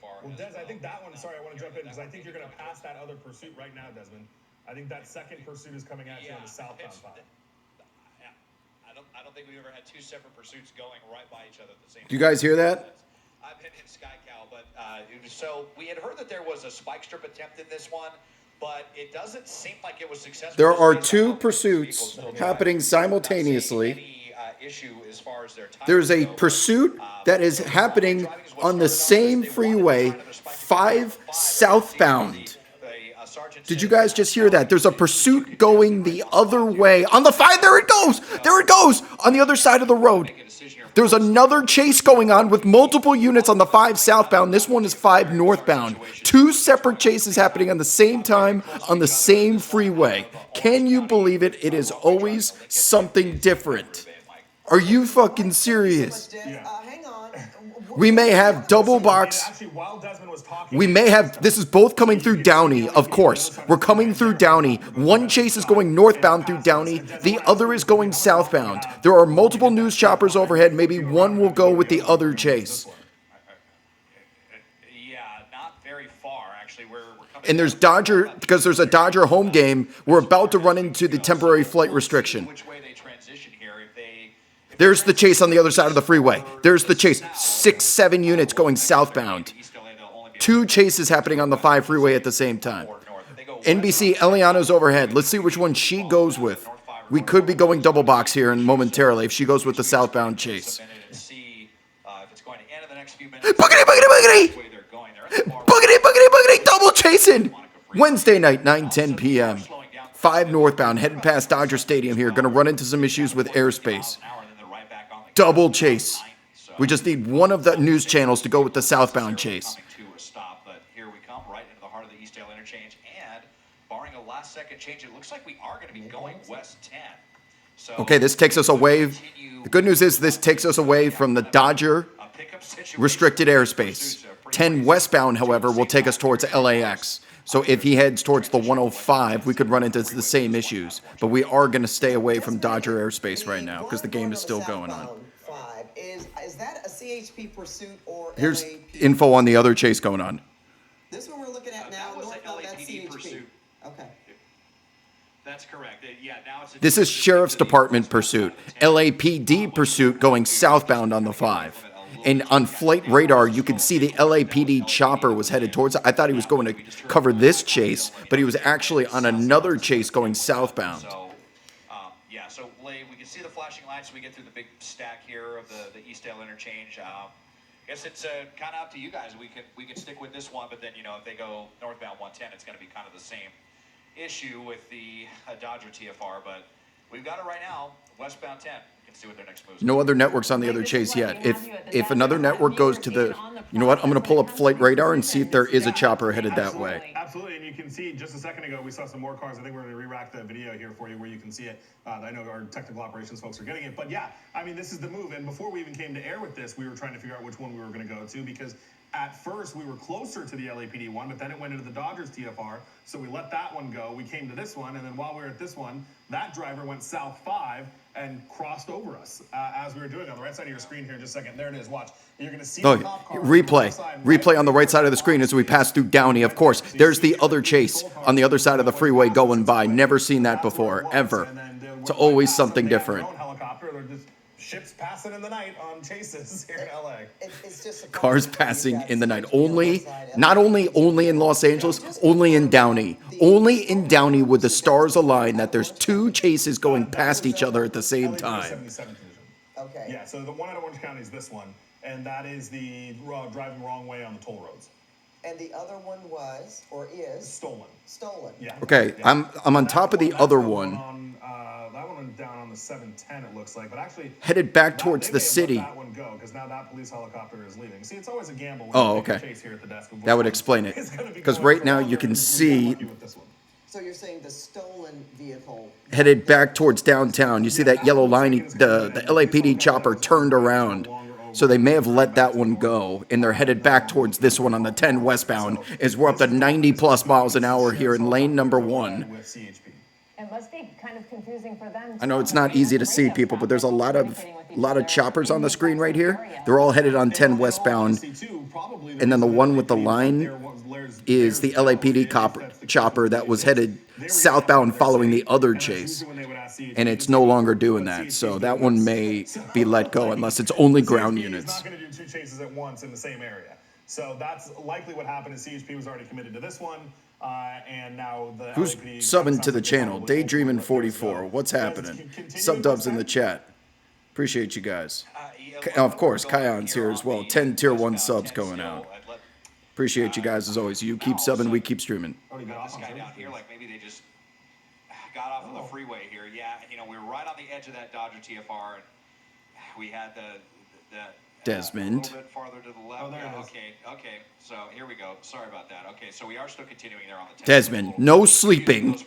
Well, Des, I think that one, sorry, I want to jump in because I think you're going to pass that other pursuit right now, Desmond. I think that second pursuit is coming at you on the southbound side. I don't think we've ever had two separate pursuits going right by each other at the same time. Do you guys hear that? I've been in SkyCal, but so we had heard that there was a spike strip attempt in this one, but it doesn't seem like it was successful. There are two pursuits happening simultaneously. There's a pursuit that is happening on the same freeway, 5 southbound. Did you guys just hear that? There's a pursuit going the other way on the 5. There it goes. There it goes on the other side of the road. There's another chase going on with multiple units on the 5 southbound. This one is 5 northbound. 2 separate chases happening on the same time on the same freeway. Can you believe it? It is always something different. Are you fucking serious? Yeah. Hang on. We may have double box. Actually, while Desmond was talking, We may have, this is both coming through Downey, of course. We're coming through Downey. One chase is going northbound through Downey. The other is going southbound. There are multiple news choppers overhead. Maybe one will go with the other chase. Yeah, not very far, actually. We're coming And there's Dodger, because there's a Dodger home game, we're about to run into the temporary flight restriction. which way they transition here. If There's the chase on the other side of the freeway. There's the chase. 6, 7 units going southbound. 2 chases happening on the 5 freeway at the same time. NBC, Eliana's overhead. Let's see which one she goes with. We could be going double box here and momentarily if she goes with the southbound chase. Boogity, boogity, boogity! Boogity, boogity, boogity! Double chasing! Wednesday night, 9:10 p.m. 5 northbound, headed past Dodger Stadium here. Going to run into some issues with airspace. Double chase. We just need one of the news channels to go with the southbound chase. But here we come, right into the heart of the Eastdale interchange, and barring a last-second change, it looks like we are going to be going west 10. So Okay, this takes us away. The good news is this takes us away from the Dodger restricted airspace. 10 westbound, however, will take us towards LAX. So if he heads towards the 105, we could run into the same issues. But we are going to stay away from Dodger airspace right now because the game is still going on. Is that a CHP pursuit or Here's LAPD? info on the other chase going on. This one we're looking at now, that was an northbound, that's LAPD CHP. pursuit. Okay. That's correct. Yeah, now it's This is Sheriff's Department pursuit. LAPD pursuit going southbound on the 5. And on flight radar, you can see the LAPD chopper was headed towards it. I thought he was going to cover this chase, but he was actually on another chase going southbound. So, yeah, so Lay, we can see the flashing lights as we get through the big stack here of the Eastdale interchange. I guess it's kind of up to you guys. We could stick with this one, but then, if they go northbound 110, it's going to be kind of the same issue with the Dodger TFR, but we've got it right now, westbound 10. We can see what their next move is. No other networks on the other chase yet. If another network goes to the, you know what, I'm going to pull up flight radar and see if there is a chopper headed that way. Absolutely, and you can see just a second ago we saw some more cars. I think we're going to re-rack the video here for you where you can see it. I know our technical operations folks are getting it, but yeah, I mean, this is the move. And before we even came to air with this, we were trying to figure out which one we were going to go to because at first we were closer to the LAPD one, but then it went into the Dodgers TFR, so we let that one go. We came to this one, and then while we were at this one, that driver went south 5 and crossed over us as we were doing it. On the right side of your screen here in just a second. There it is. Watch. You're going to see Oh, the cop car replay on the right side of the screen as we pass through Downey. Of course, there's the other chase on the other side of the freeway going by. Never seen that before, ever. It's always something different. Helicopter, they're just ships passing in the night on chases here in LA. It's just Cars passing in the night. Not only in Los Angeles, only in Downey. Only in Downey would the stars align that there's 2 chases going past each other at the same time. Okay. Yeah, so the one out of Orange County is this one, and that is the driving the wrong way on the toll roads. And the other one was, or is, Stolen. stolen. Yeah. Okay, I'm on top of the other one. That one went down on the 710, it looks like, but actually Headed back towards they the may have city. let that one go because now that police helicopter is leaving. See, it's always a gamble. When Oh, you take a okay. chase here at the desk. That would explain it. Because right now you can see So you're saying the stolen vehicle. headed back towards downtown. You see that yellow line, the LAPD chopper turned around. So they may have let that one go, and they're headed back towards this one on the 10 westbound, as we're up to 90 plus miles an hour here in lane number 1. with CHP. It must be kind of confusing for them. I know it's not easy to see people, but there's a lot of choppers on the screen right here. They're all headed on 10 westbound. probably And then the reason one that with the LAPD line there's is the no LAPD is that's the chopper that was headed they were southbound getting following out the of their other city, and that's chase. usually when they would ask CHP And to it's take no over, longer doing but that. CHP So is that doing one this. may So, be let go like, unless it's only ground CHP units. is not going to do 2 chases at once in the same area. So that's likely what happened. Is CHP was already committed to this one, and now the Who's LAPD subbing sounds to the like they channel? probably will Daydreaming let theirs go. 44. What's Guys, happening? continuing Sub dubs in the with chat. Appreciate you guys. Yeah, Of course, we're going Kion's here on as well. the 10 tier 1 westbound subs 10 going still. out. I'd let Appreciate you guys as always. You keep subbing, we keep streaming. Oh, you got off this on guy service down here, streets. like maybe they just got off of the freeway here. Yeah, you know, we were right on the edge of that Dodger TFR, and we had the Desmond. a little bit farther to the left. Oh, there it is. Okay. So here we go. Sorry about that. Okay, so we are still continuing there on the 10. Desmond, no sleeping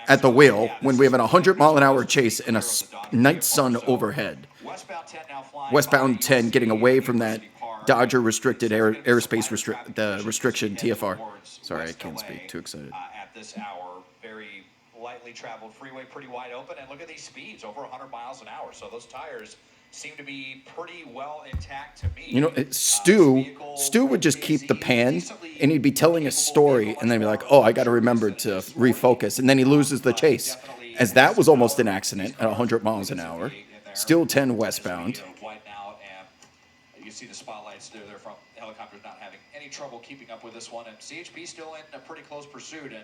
at the wheel when we have an 100-mile-an-hour chase and a night sun overhead. Westbound 10 now flying. Westbound 10 getting away from that Dodger restricted airspace restriction TFR. Sorry, I can't speak. Too excited. At this hour, very lightly traveled freeway, pretty wide open, and look at these speeds, over 100 miles an hour. So those tires seem to be pretty well intact to me. You know, Stu would just keep the pan, and he'd be telling a story, and then be like, "Oh, I got to remember to refocus," and then he loses the chase. As that was almost an accident at 100 miles an hour. Still 10 westbound. White now, and you see the spotlights there. They're from helicopters not having any trouble keeping up with this one, and CHP still in a pretty close pursuit. And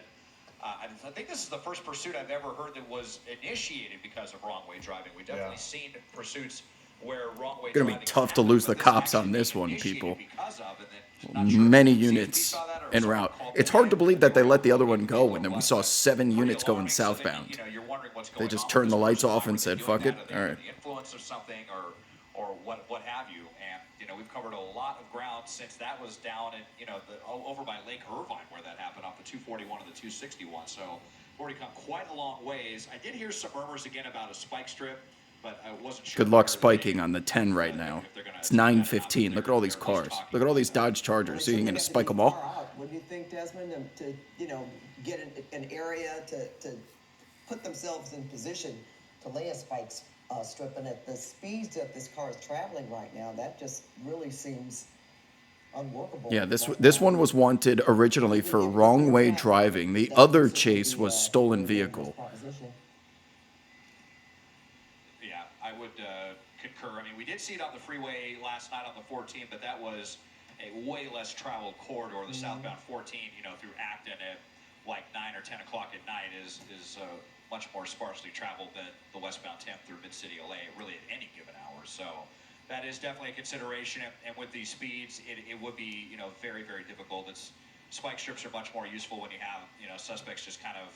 I think this is the first pursuit I've ever heard that was initiated because of wrong way driving. We've definitely seen pursuits where wrong way Gonna be driving tough has to lose happened, the but this cops on actually this one, initiated people. because of, and then not sure if Many CHP units saw that or en someone route. called It's the hard to man. believe that they let the other one People go, and then we left, saw but 7 pretty units going alarming. So then, southbound. you know, you're wondering what's They going just on turned with the this lights person. off Why and were they said, doing "Fuck that? it." Are they All under right. the influence of something or what have you. And you know, we've covered a lot of ground since that was down in, you know, over by Lake Irvine where that happened, off the 241 and the 261. So we've already come quite a long ways. I did hear some murmurs again about a spike strip, but I wasn't sure. Good luck spiking on the 10 right now. It's 9:15. Look at all these cars. Look at all these Dodge Chargers. So you're gonna spike them all? Wouldn't you think, Desmond, to you know, get an area to put themselves in position to lay a spike strip, and at the speeds that this car is traveling right now, that just really seems unworkable. Yeah, this one was wanted originally for wrong way driving. The other chase was stolen vehicle. Yeah, I would concur. I mean, we did see it on the freeway last night on the 14, but that was a way less traveled corridor. The southbound 14, you know, through Acton at like 9 or 10 o'clock at night is much more sparsely traveled than the westbound 10 through Mid-City LA, really at any given hour. So that is definitely a consideration. And with these speeds, it would be, you know, very, very difficult. Spike strips are much more useful when you have, you know, suspects just kind of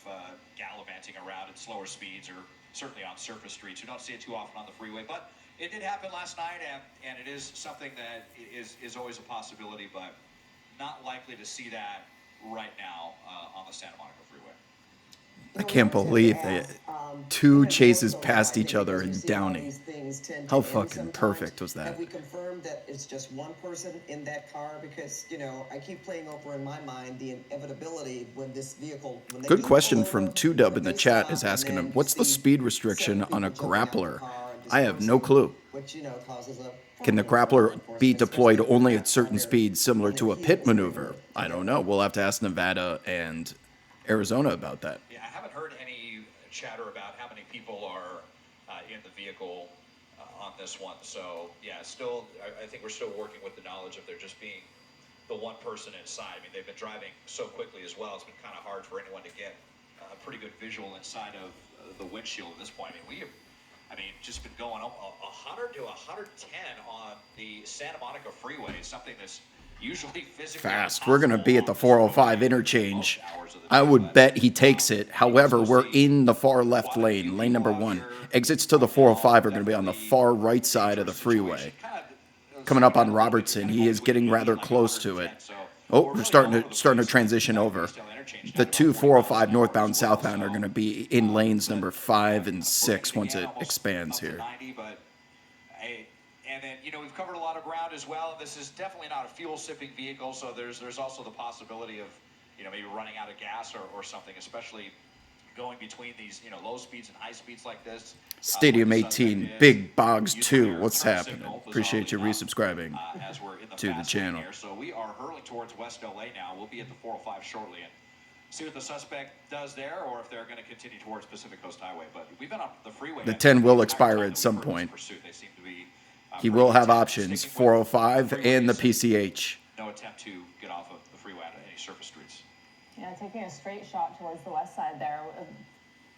gallivanting around at slower speeds, or certainly on surface streets. You don't see it too often on the freeway, but it did happen last night, and it is something that is always a possibility, but not likely to see that right now on the Santa Monica freeway. I can't believe that 2 chases past each other in Downey. How fucking perfect was that? Have we confirmed that it's just one person in that car? Because, you know, I keep playing over in my mind the inevitability when this vehicle... When they Good do question pull from over, 2Dub when in the they chat stop, is and asking then him, you what's the see speed restriction 7 on a people jumping out grappler? the car and I have no dispersing, clue. which, you know, causes a Can the problem for law grappler enforcement, be deployed especially only when at certain they're speeds similar on to a their pit heels and they maneuver? work I don't together. know. We'll have to ask Nevada and Arizona about that. Yeah, I haven't heard any chatter about how many people are in the vehicle on this one. So, yeah, still, I think we're still working with the knowledge of there just being the one person inside. I mean, they've been driving so quickly as well. It's been kind of hard for anyone to get a pretty good visual inside of the windshield at this point. I mean, we have, just been going 100 to 110 on the Santa Monica freeway, something that's usually physically Fast. We're going to be at the impossible on this 405 road interchange. most hours of the I day, would but, bet he takes it. However, we're in the far left lane, lane number 1. Exits to the 405 are going to be on the far right side of the freeway. Coming up on Robertson, he is getting rather close to it. Oh, we're starting to transition over. The 2 405 northbound, southbound are going to be in lanes number 5 and 6 once it expands here. And then, you know, we've covered a lot of ground as well. This is definitely not a fuel-sipping vehicle, so there's also the possibility of, you know, maybe running out of gas or something, especially going between these, low speeds and high speeds like this. Stadium What the suspect 18, is, Big Bogs using 2. their What's turn happening? signal, Appreciate you bizarrely enough, resubscribing as we're in the to the fast lane channel. here. So we are hurling towards West LA now. We'll be at the 405 shortly and see what the suspect does there, or if they're going to continue towards Pacific Coast Highway. But we've been on the freeway. The 10 will entire expire time at that some we've heard this point. pursuit. They seem to be, He pretty will have content options, sticking with 405 the and the freeways. PCH. No attempt to get off of the freeway on any surface streets. Yeah, taking a straight shot towards the west side there.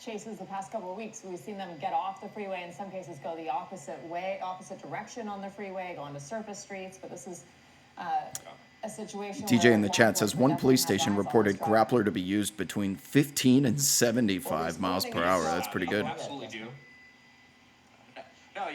Chases the past couple of weeks, we've seen them get off the freeway, in some cases go the opposite way, opposite direction on the freeway, go onto surface streets, but this is a situation TJ where in the law chat says enforcement one police definitely has station eyes on reported this truck. grappler to be used between 15 and 75 miles per hour. That's pretty good. Absolutely do. No, no.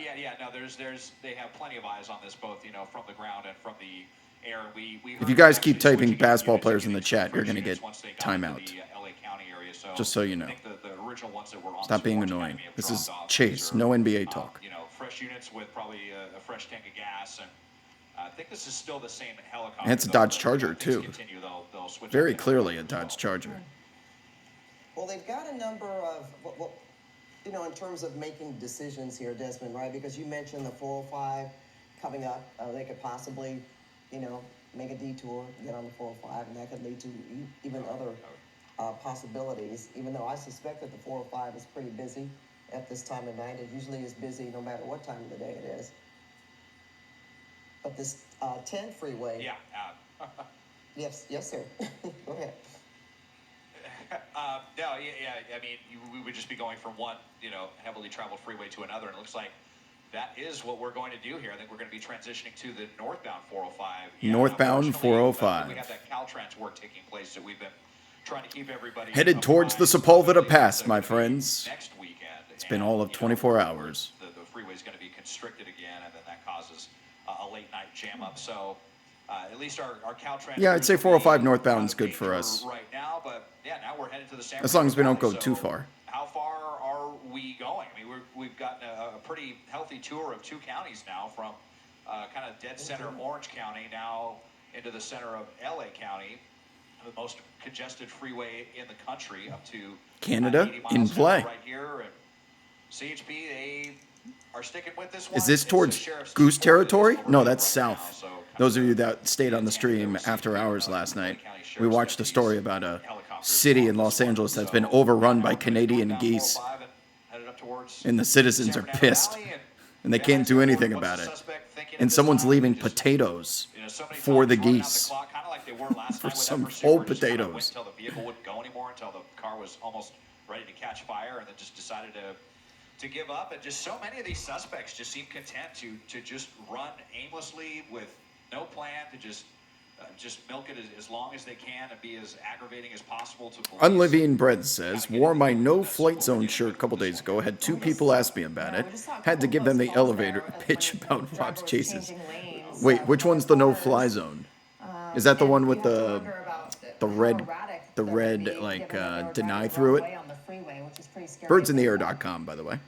They have plenty of eyes on this, both from the ground and from the air. We If you guys heard keep actually typing switching basketball units players in the units chat, from you're first gonna units get once they got timeout. into the LA County area. So Just so you I know. think the original ones that were on Stop this being Orange annoying. Academy have This dropped is off. Chase, These are, no NBA talk. Fresh units with probably a fresh tank of gas, and I think this is still the same helicopter. And it's a though, Dodge but Charger, if things too. continue, they'll switch Very up the clearly a helicopter as Dodge well. Charger. Well, they've got a number of, in terms of making decisions here, Desmond, right? Because you mentioned the 405 coming up. They could possibly, make a detour, get on the 405, and that could lead to even other possibilities, even though I suspect that the 405 is pretty busy at this time of night. It usually is busy no matter what time of the day it is. But this 10 freeway. Yeah. Yes, sir. Go ahead. No, yeah. I mean, we would just be going from one, heavily traveled freeway to another, and it looks like that is what we're going to do here. I think we're going to be transitioning to the northbound 405. Yeah, Northbound unfortunately, 405. We have that Caltrans work taking place that we've been trying to keep everybody Headed towards the apprised. Sepulveda I believe Pass, that's my gonna be friends. Next weekend. It's been all of 24 hours. The freeway's going to be constricted again, and then that causes a late night jam up. So at least our Caltrans. Yeah, I'd say crews will 405 be northbound is on good the for tour us. right now, but yeah, now we're headed to the San As long as we don't Francisco go too Valley. So far. how far are we going? I mean, we've gotten a pretty healthy tour of two counties now, from kind of dead center Orange County now into the center of LA County, the most congested freeway in the country, up to Canada 80 miles in an hour play. right here. And CHP, they are sticking with this one. Is this It's the towards sheriff's Goose report that is territory? overview No, that's right now, south. so kind Those of of you that stayed on the stream after hours last night, we watched a story about a city in Los Angeles that's been overrun by Canadian geese, and the citizens are pissed, and they can't do anything about it. And someone's leaving potatoes for the geese. For some whole potatoes. Until the vehicle wouldn't go anymore, until the car was almost ready to catch fire, and then just decided to give up. And just so many of these suspects just seem content to just run aimlessly with no plan, to just milk it as long as they can and be as aggravating as possible to police. Unliving Bread says, wore my no flight zone shirt a couple days ago. Had two people ask me about it. Had to give them the elevator pitch about Rob's chases. Wait, which one's the no fly zone? Is that the one with the red like deny through it? Birdsintheair.com, by the way,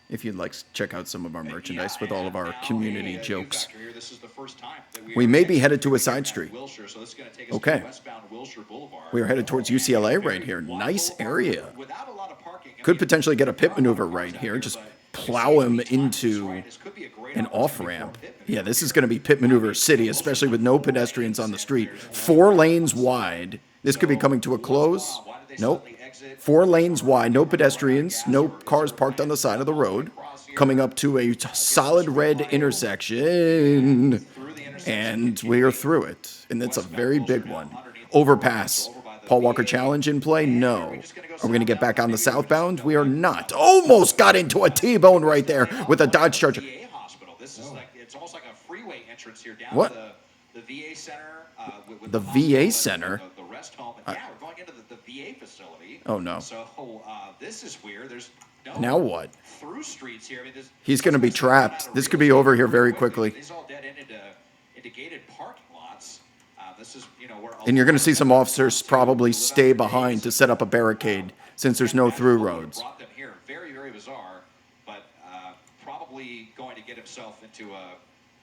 if you'd like to check out some of our merchandise with all of our community jokes. We may be headed to a side street. Okay. We are headed towards UCLA right here. Nice area. Could potentially get a pit maneuver right here. Just plow him into an off-ramp. Yeah, this is going to be pit maneuver city, especially with no pedestrians on the street. 4 lanes wide. This could be coming to a close. Nope. 4 lanes wide, no pedestrians, no cars parked on the side of the road. Coming up to a solid red intersection. And we are through it. And it's a very big one. Overpass. Paul Walker Challenge in play? No. Are we going to get back on the southbound? We are not. Almost got into a T-bone right there with a Dodge Charger. This is like, it's almost like a freeway entrance here down What? to the VA center. With The hospital VA and center? The rest home. And yeah, we're going into the VA facility. Oh, no. So this is weird. There's no Now what? through streets here. I mean, He's going to be trapped. This could be over here very quickly. These all dead end into gated parking lots. This is, where And you're going to see some officers probably stay behind to set up a barricade since there's no through roads. Brought them here. Very, very bizarre, but probably going to get himself into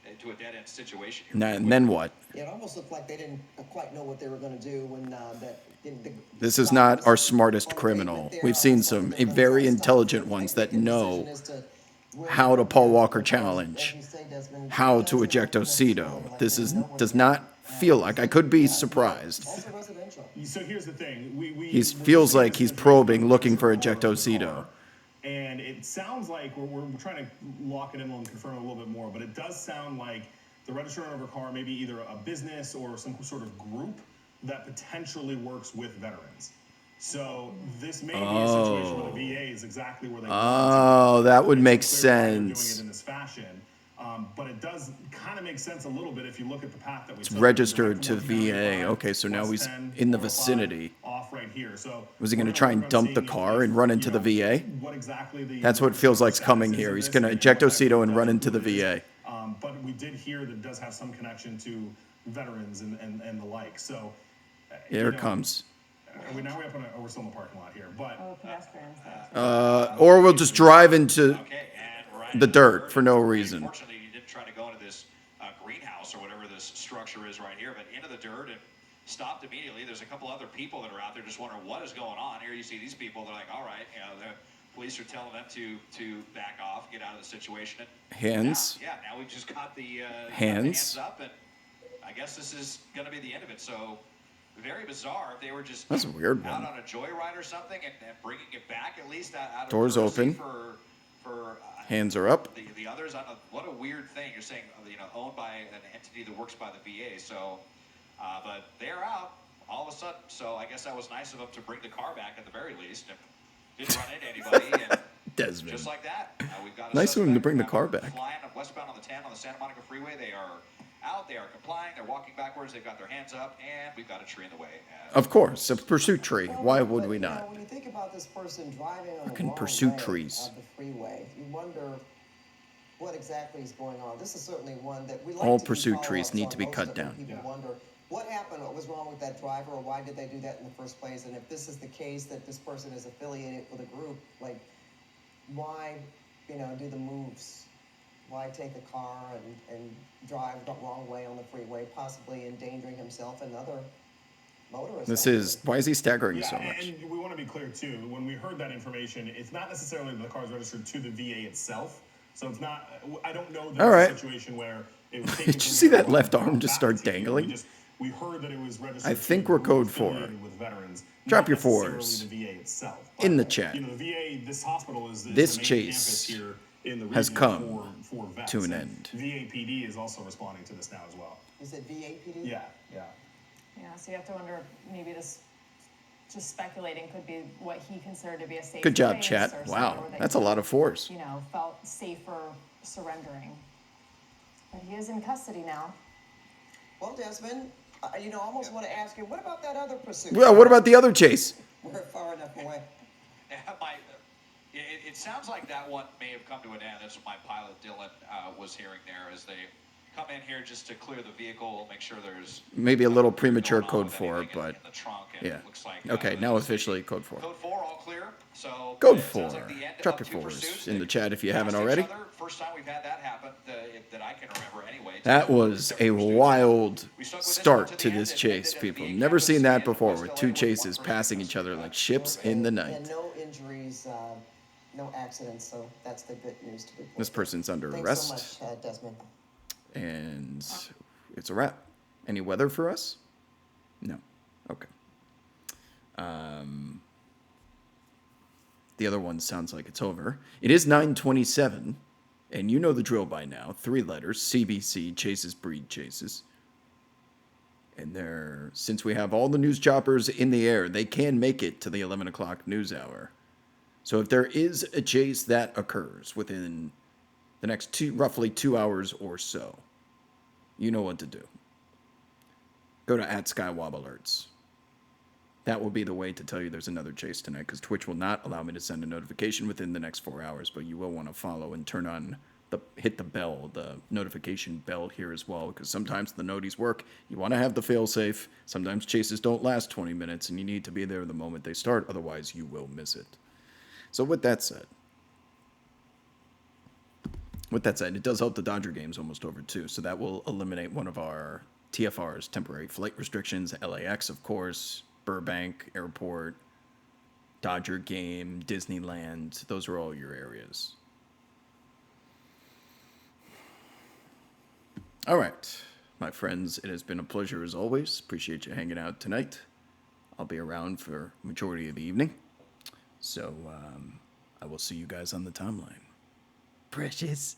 into a dead end situation. And then what? It almost looked like they didn't quite know what they were gonna do when, This is not our smartest criminal. We've seen some very intelligent ones that know how to Paul Walker challenge, how to eject Ocido. This does not feel like, I could be surprised. Also residential. So here's the thing. He feels like he's probing, looking for eject Ocido. And it sounds like we're trying to lock it in and confirm it a little bit more, but it does sound like the registered owner of a car may be either a business or some sort of group that potentially works with veterans. So this may be a situation where the VA is exactly where they Oh, that would make It's clear why they're doing sense. it in this fashion. But it does kind of make sense a little bit if you look at the path that we took. Registered to Direct from North County VA. Drive, Okay, so now West he's 10, in the 405, vicinity. Off right here. So Was he going to we're try and we're dump the seeing car if, and run into you the know, VA? What exactly the That's what feels like's status coming is here. of He's this going to and eject what that Ocido and does run into the include. VA. But we did hear that it does have some connection to veterans and the like. So Here you it know, comes. now we're up on we're still in the parking lot here, but Oh, pedestrians there. Or we'll just drive into Okay, and right the in dirt for no reason. Fortunately, you didn't try to go into this greenhouse or whatever this structure is right here, but into the dirt and stopped immediately. There's a couple other people that are out there just wondering what is going on. Here you see these people. They're like, all right, you know, the police are telling them to back off, get out of the situation. And Hands. now we've just got the Hands. up, and I guess this is going to be the end of it. So. Very bizarre. If they were just That's a weird out one. on a joyride or something and bringing it back at least out of Doors courtesy open. For Hands are up. the others. I don't know, what a weird thing. You're saying owned by an entity that works by the VA. So, but they're out all of a sudden. So I guess that was nice of them to bring the car back at the very least. And didn't run into anybody. And Desmond. just like that, we've got a Nice of him to suspect, bring the car back. Flying westbound on the 10 on the Santa Monica Freeway. They are out. They are complying. They're walking backwards. They've got their hands up, and we've got a tree in the way. Of course, a pursuit tree. Why would But, we you know, not? when you think about this person driving on the Fucking wrong pursuit way trees. of the freeway, you wonder what exactly is going on. This is certainly one that we like All to do pursuit trees follow-ups need on to be most cut of them. down. People wonder what happened, what was wrong with that driver, or why did they do that in the first place? And if this is the case, that this person is affiliated with a group, like why, do the moves? Why take a car and drive the wrong way on the freeway, possibly endangering himself and other motorists? Why is he staggering so yeah, much? and we want to be clear too. When we heard that information, it's not necessarily that the car is registered to the VA itself. So it's not. I don't know that All right. it's a situation where it was taken. Did you from see the that left back arm just to start you. dangling? We heard that it was registered. I think to we're a group code 4. affiliated with veterans, Drop not your necessarily fours. The VA itself. In the But, chat. The VA, this hospital is This the main chase campus here in the has region come for vets. to an And end. VAPD is also responding to this now as well. Is it VAPD? Yeah. Yeah, so you have to wonder, maybe this, just speculating, could be what he considered to be a safe Good job, place, chat. or Wow, somewhere that that's a he, lot of 4s. felt safer surrendering. But he is in custody now. Well, Desmond, I almost want to ask you, what about that other pursuit? Well, what about the other chase? We're far enough away. It sounds like that one may have come to an end. That's what my pilot Dylan was hearing there as they come in here just to clear the vehicle, make sure there's Maybe a little nothing premature going on code with 4, anything but in the trunk, and yeah. it looks like, Okay, now this is officially code 4. Code 4 all clear. So Code it sounds 4. like the end Drop of your 2 4s pursuits in the that chat if you haven't passed each already. other. First time we've had that happen that I can remember anyway. That was a wild We stuck with this one start to to the end this and chase, ended at people. the Never seen campus that in before, West with LA 2 with chases one person passing each other like ships And- in the And night. no injuries, no accidents, so that's the good news to report. This person's under Thanks arrest, so much, Desmond. and it's a wrap. Any weather for us? No. Okay. The other one sounds like it's over. It is 9:27, and you know the drill by now. 3 letters, CBC, Chases Breed Chases. And since we have all the news choppers in the air, they can make it to the 11 o'clock news hour. So if there is a chase that occurs within the next roughly 2 hours or so, you know what to do. Go to @SkyWobAlerts. That will be the way to tell you there's another chase tonight, because Twitch will not allow me to send a notification within the next 4 hours, but you will want to follow and hit the bell, the notification bell here as well, because sometimes the noties work. You want to have the fail-safe. Sometimes chases don't last 20 minutes, and you need to be there the moment they start, otherwise you will miss it. So with that said, With that said, it does help the Dodger game's almost over too, so that will eliminate one of our TFR's temporary flight restrictions. LAX, of course, Burbank Airport, Dodger game, Disneyland. Those are all your areas. All right, my friends, it has been a pleasure as always. Appreciate you hanging out tonight. I'll be around for majority of the evening, so I will see you guys on the timeline. Precious.